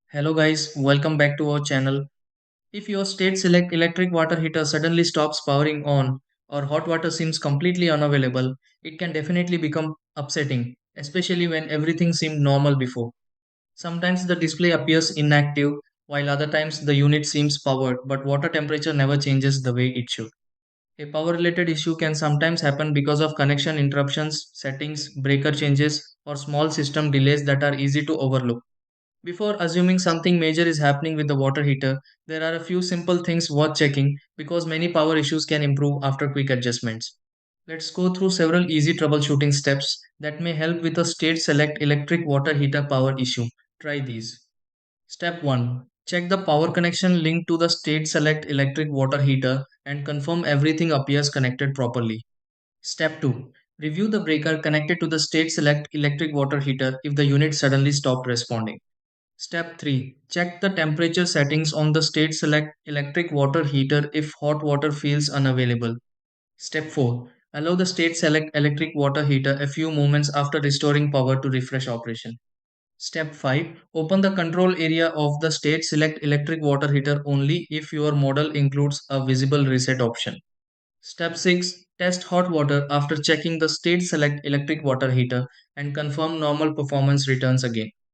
Hello guys, welcome back to our channel. If your state select electric water heater suddenly stops powering on or hot water seems completely unavailable, it can definitely become upsetting, especially when everything seemed normal before. Sometimes the display appears inactive, while other times the unit seems powered, but water temperature never changes the way it should. A power related issue can sometimes happen because of connection interruptions, settings, breaker changes, or small system delays that are easy to overlook. Before assuming something major is happening with the water heater, there are a few simple things worth checking because many power issues can improve after quick adjustments. Let's go through several easy troubleshooting steps that may help with a state select electric water heater power issue. Try these. Step 1. Check the power connection linked to the state select electric water heater and confirm everything appears connected properly. Step 2. Review the breaker connected to the state select electric water heater if the unit suddenly stopped responding. Step 3. Check the temperature settings on the state select electric water heater if hot water feels unavailable. Step 4. Allow the state select electric water heater a few moments after restoring power to refresh operation. Step 5. Open the control area of the state select electric water heater only if your model includes a visible reset option. Step 6. Test hot water after checking the state select electric water heater and confirm normal performance returns again.